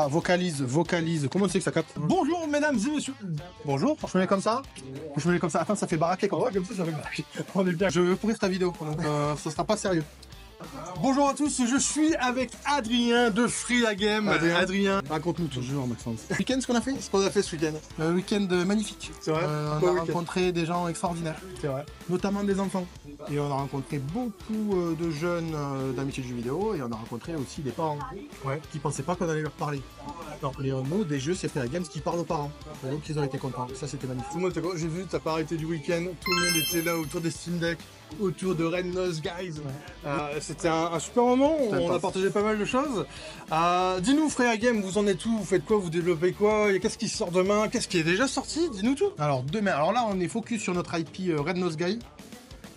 Vocalise. Comment c'est que ça capte? Bonjour mesdames et messieurs. Bonjour, je me mets comme ça? Je me mets comme ça. Attends, ça fait baraquer comme ça. Comme ça fait baraquer. On est bien. Je veux pourrir ta vidéo, donc ça sera pas sérieux. Bonjour à tous, je suis avec Adrien de Free la Game. Adrien, raconte-nous tout. Bonjour Maxence. Le week-end, ce qu'on a fait? Ce qu'on a fait ce week-end. Un week-end magnifique. C'est vrai. On a rencontré des gens extraordinaires. C'est vrai. Notamment des enfants. Et on a rencontré beaucoup de jeunes d'amitié de jeux vidéo. Et on a rencontré aussi des parents. Ouais. Qui pensaient pas qu'on allait leur parler. Non, les mots des jeux, c'est Free la Game qui parlent aux parents. Et donc ils ont été contents. Ça, c'était magnifique. Tout le monde était content. J'ai vu, t'as pas arrêté du week-end. Tout le monde était là autour des Steam Deck, autour de Red Nose Guys. C'était un super moment. On a partagé pas mal de choses. Dis-nous, Free la Game, vous en êtes où? Vous faites quoi? Vous développez quoi? Qu'est-ce qui sort demain? Qu'est-ce qui est déjà sorti? Dis-nous tout. Alors demain, alors là on est focus sur notre IP Red Nose Guy.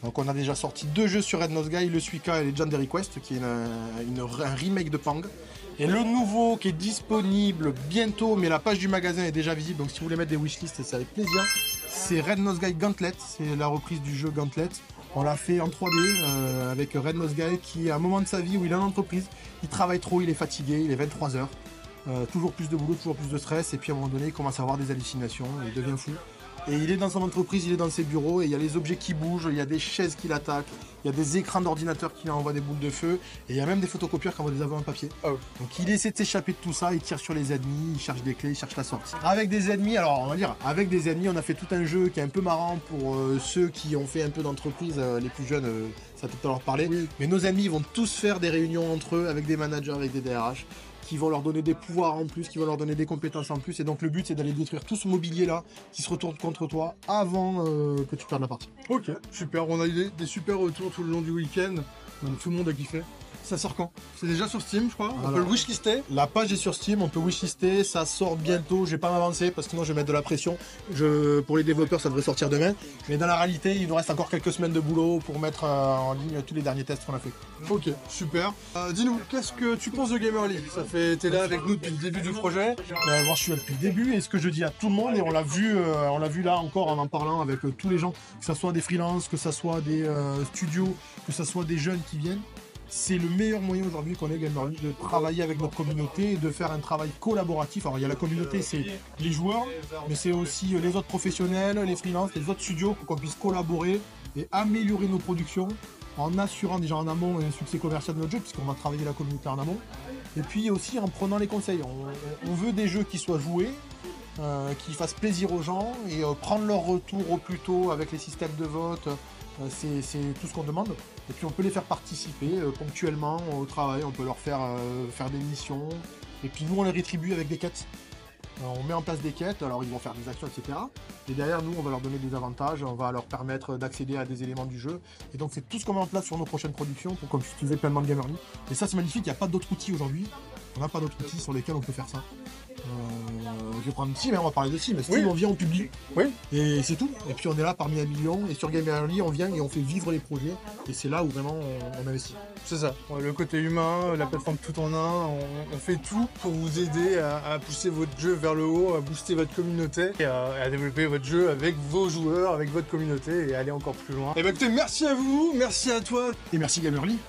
Donc on a déjà sorti 2 jeux sur Red Nose Guy, le Suika et Legendary Quest, qui est un remake de Pang. Et le nouveau qui est disponible bientôt, mais la page du magasin est déjà visible, donc si vous voulez mettre des wishlists, c'est avec plaisir. C'est Red Nose Guy Gauntlet, c'est la reprise du jeu Gauntlet. On l'a fait en 3D avec Red Nose Guy qui, à un moment de sa vie où il est en entreprise, il travaille trop, il est fatigué, il est 23 h. Toujours plus de boulot, toujours plus de stress, et puis à un moment donné, il commence à avoir des hallucinations, il devient fou. Et il est dans son entreprise, il est dans ses bureaux, et il y a les objets qui bougent, il y a des chaises qui l'attaquent, il y a des écrans d'ordinateur qui lui envoient des boules de feu, et il y a même des photocopieurs qui envoient des avions en papier. Oh. Donc il essaie de s'échapper de tout ça, il tire sur les ennemis, il cherche des clés, il cherche la sortie. Avec des ennemis, alors on va dire, avec des ennemis, on a fait tout un jeu qui est un peu marrant pour ceux qui ont fait un peu d'entreprise, les plus jeunes, ça peut-être leur parler. Oui. Mais nos ennemis vont tous faire des réunions entre eux, avec des managers, avec des DRH. Qui vont leur donner des pouvoirs en plus, qui vont leur donner des compétences en plus. Et donc le but, c'est d'aller détruire tout ce mobilier-là qui se retourne contre toi avant que tu perdes la partie. Ok, super. On a eu des super retours tout le long du week-end. Donc tout le monde a kiffé. Ça sort quand? C'est déjà sur Steam, je crois. On peut le wishlister. La page est sur Steam, on peut wishlister. Ça sort bientôt. Je vais pas m'avancer parce que sinon je vais mettre de la pression. Pour les développeurs, ça devrait sortir demain. Mais dans la réalité, il nous reste encore quelques semaines de boulot pour mettre en ligne tous les derniers tests qu'on a fait. Ok, super. Dis-nous, qu'est-ce que tu penses de Gamer League? T'es là avec nous depuis le début du projet. Moi, je suis là depuis le début et ce que je dis à tout le monde, et on l'a vu là encore en parlant avec tous les gens, que ce soit des freelances, que ce soit des studios, que ce soit des jeunes qui viennent. C'est le meilleur moyen aujourd'hui qu'on ait Gamer League de travailler avec notre communauté et de faire un travail collaboratif. Alors il y a la communauté, c'est les joueurs, mais c'est aussi les autres professionnels, les freelances, les autres studios pour qu'on puisse collaborer et améliorer nos productions en assurant déjà en amont un succès commercial de notre jeu, puisqu'on va travailler la communauté en amont. Et puis aussi en prenant les conseils. On veut des jeux qui soient joués, qui fassent plaisir aux gens et prendre leur retour au plus tôt avec les systèmes de vote. C'est tout ce qu'on demande. Et puis on peut les faire participer ponctuellement au travail, on peut leur faire des missions. Et puis nous on les rétribue avec des quêtes. On met en place des quêtes, alors ils vont faire des actions, etc. Et derrière nous on va leur donner des avantages, on va leur permettre d'accéder à des éléments du jeu. Et donc c'est tout ce qu'on met en place sur nos prochaines productions pour qu'on puisse utiliser pleinement de Gamer League. Et ça c'est magnifique, il n'y a pas d'autres outils aujourd'hui. On n'a pas d'autres outils sur lesquels on peut faire ça. Je vais prendre Steam, on va parler de Steam. Steam, on vient, on publie. Oui. Et c'est tout. Et puis on est là parmi un million. Et sur Gamer League, on vient et on fait vivre les projets. Et c'est là où vraiment on investit. C'est ça. Le côté humain, la plateforme tout en un. On fait tout pour vous aider à pousser votre jeu vers le haut, à booster votre communauté et à développer votre jeu avec vos joueurs, avec votre communauté et aller encore plus loin. Et bah écoutez, merci à vous, merci à toi. Et merci Gamer League.